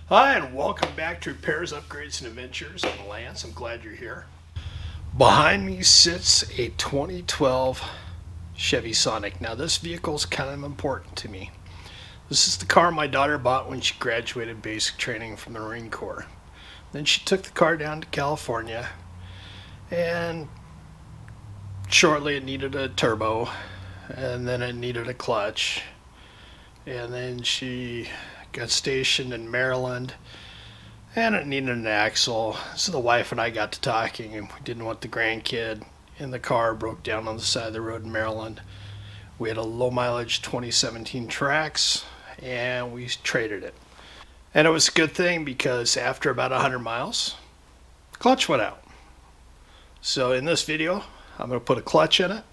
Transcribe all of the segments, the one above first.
Hi, and welcome back to Repairs, Upgrades, and Adventures. I'm Lance. I'm glad you're here. Behind me sits a 2012 Chevy Sonic. Now, this vehicle is kind of important to me. This is the car my daughter bought when she graduated basic training from the Marine Corps. Then she took the car down to California, and shortly it needed a turbo, and then it needed a clutch, and then she got stationed in Maryland, and it needed an axle. So the wife and I got to talking, and we didn't want the grandkid in the car. Broke down on the side of the road in Maryland. We had a low mileage 2017 Trax, and we traded it. And it was a good thing because after about 100 miles, the clutch went out. So in this video, I'm going to put a clutch in it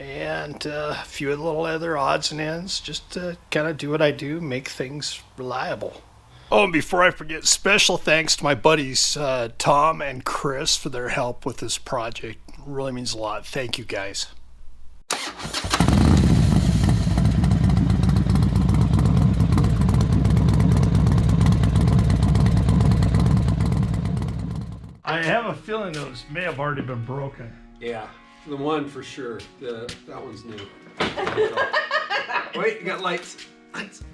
and a few little other odds and ends just to kind of do what I do, make things reliable. Oh, and before I forget, special thanks to my buddies Tom and Chris for their help with this project. It really means a lot. Thank you, guys. I have a feeling those may have already been broken. Yeah, the one for sure. That one's new. Wait, you got lights. Lights.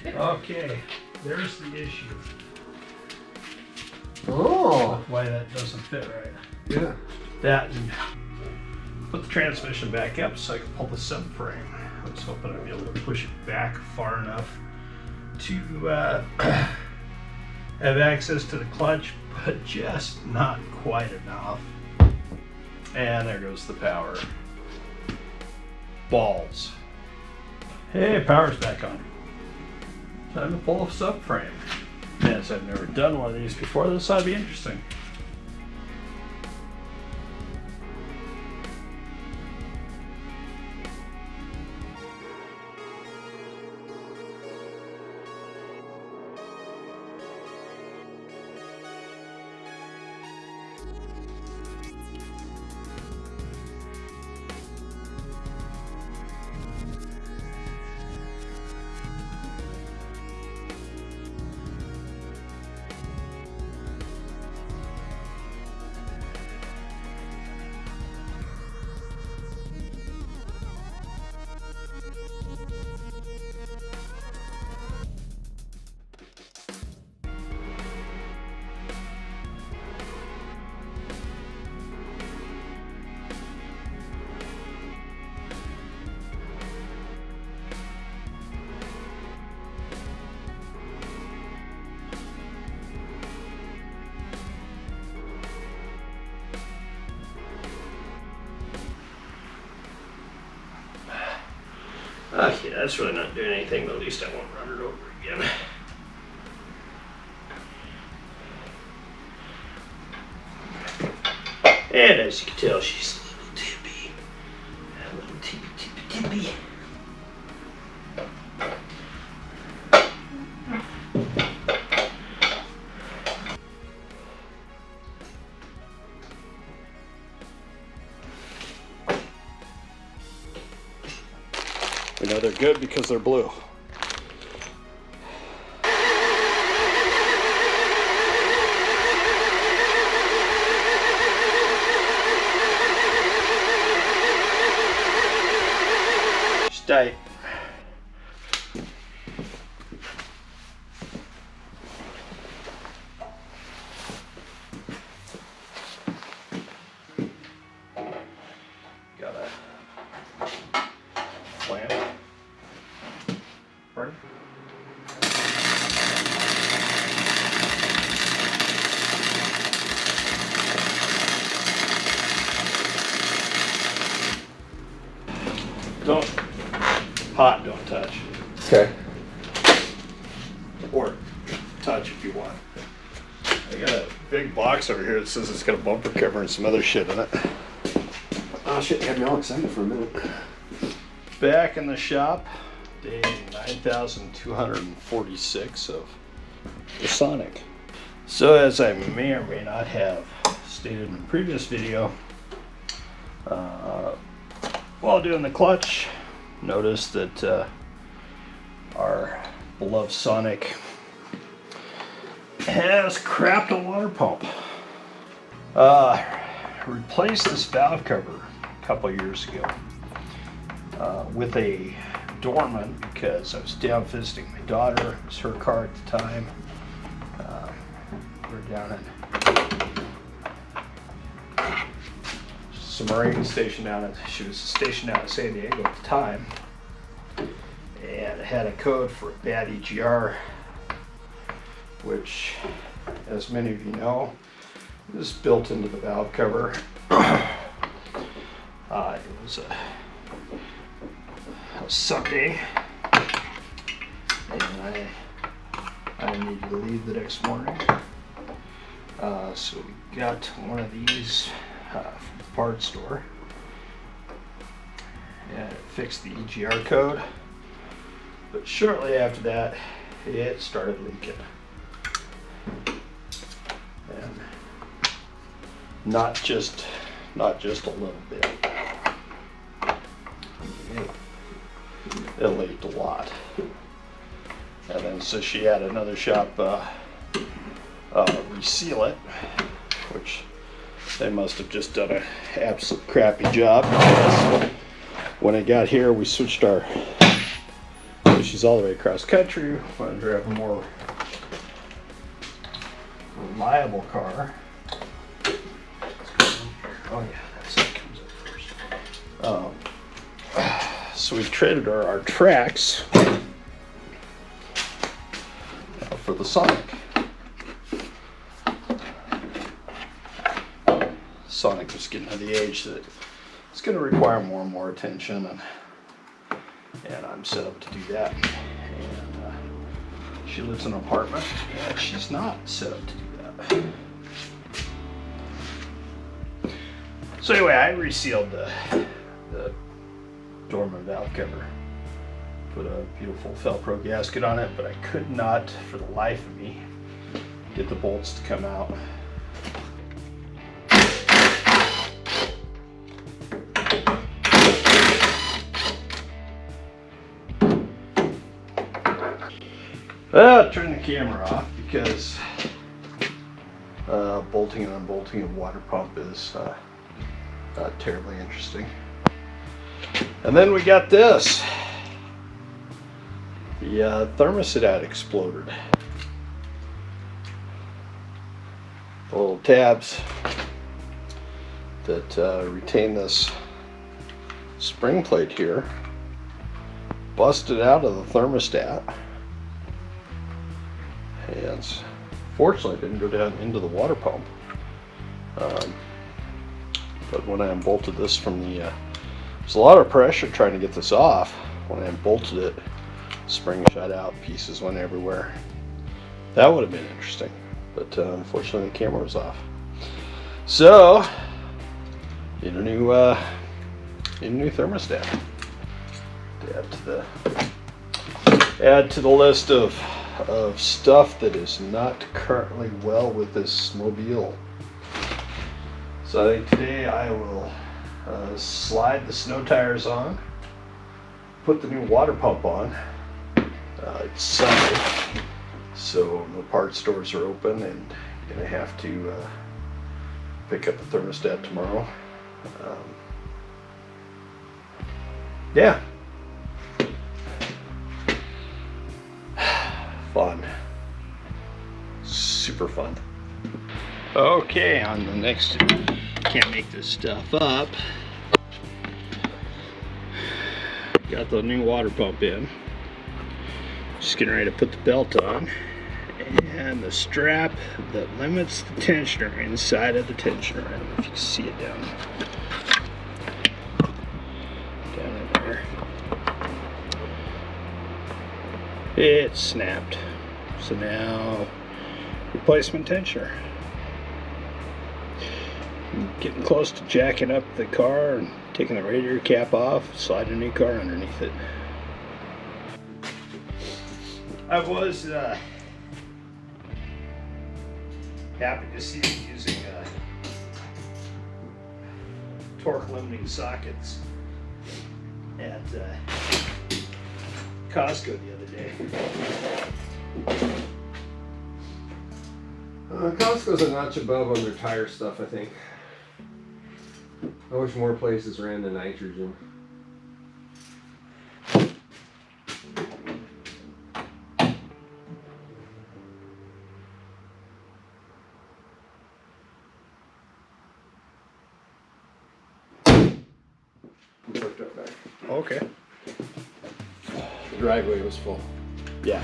Okay, there's the issue. Oh. Why that doesn't fit right. Yeah. That and put the transmission back up so I can pull the subframe. I was hoping I'd be able to push it back far enough to have access to the clutch, but just not quite enough. And there goes the power. Balls. Hey, power's back on. Time to pull a subframe. Yes, I've never done one of these before. This ought to be interesting. Okay, that's really not doing anything, but at least I won't run it over again. And as you can tell, she's a little tippy. A little tippy. We know they're good because they're blue. Just tight. Got a clamp. Pardon? Don't don't touch. Okay. Or touch if you want. I got a big box over here that says it's got a bumper cover and some other shit in it. Oh shit, you had me all excited for a minute. Back in the shop, day 9,246 of the Sonic. So as I may or may not have stated in a previous video, while doing the clutch, noticed that our beloved Sonic has crapped a water pump. Replaced this valve cover a couple years ago with a Dorman because I was down visiting my daughter. It was her car at the time. We're down in some Marine station she was stationed out in San Diego at the time. And it had a code for a bad EGR, which, as many of you know, is built into the valve cover. It was a Sunday, and I needed to leave the next morning. So we got one of these from the parts store, and it fixed the EGR code. But shortly after that, it started leaking. And not just a little bit. It leaked a lot. And then so she had another shop reseal it, which they must have just done an absolute crappy job, because when I got here we switched our, she's all the way across country, wanted her to have a more reliable car. Oh yeah, that's what comes up first. So we traded her our tracks for the Sonic. Sonic was getting to the age that it's going to require more and more attention, and I'm set up to do that. And she lives in an apartment, and she's not set up to do that. So anyway, I resealed the Dorman valve cover, put a beautiful Velcro gasket on it, but I could not, for the life of me, get the bolts to come out. Well, turn the camera off because bolting and unbolting a water pump is not terribly interesting. And then we got this. The thermostat had exploded. The little tabs that retain this spring plate here busted out of the thermostat. And fortunately, it didn't go down into the water pump. But when I unbolted this from the, there's a lot of pressure trying to get this off. When I unbolted it, spring shot out, pieces went everywhere. That would have been interesting, but unfortunately the camera was off. So, need a new thermostat to add to the list of stuff that is not currently well with this mobile. So I think today I will slide the snow tires on, put the new water pump on. It's Sunday, so no parts stores are open, and you're gonna have to pick up the thermostat tomorrow. Yeah. Fun. Super fun. Okay, on the next, can't make this stuff up. Got the new water pump in. Just getting ready to put the belt on. And the strap that limits the tensioner inside of the tensioner. I don't know if you can see it down in there. It snapped. So now, replacement tensioner. I'm getting close to jacking up the car and taking the radiator cap off, sliding a new car underneath it. I was happy to see it using torque limiting sockets at Costco the other day. Costco's a notch above on their tire stuff, I think. I wish more places ran the nitrogen. Hooked up back. Okay. The driveway was full. Yeah.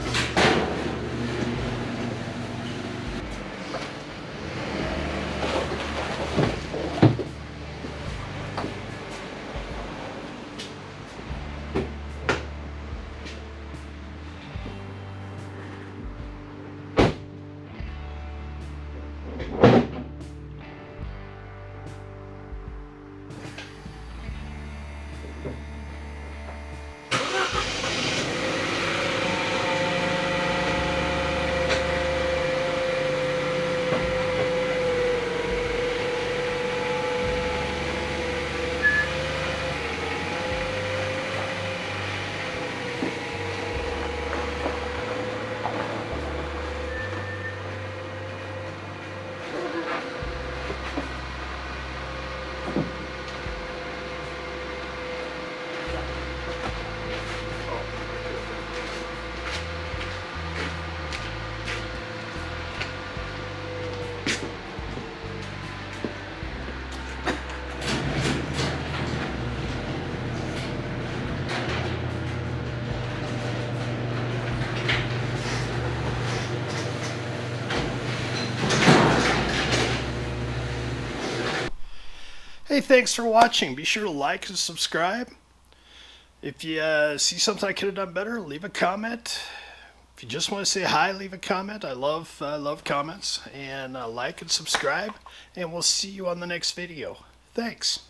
Hey, thanks for watching. Be sure to like and subscribe. If you see something I could have done better, leave a comment. If you just want to say hi, leave a comment. I love comments. And like and subscribe. And we'll see you on the next video. Thanks.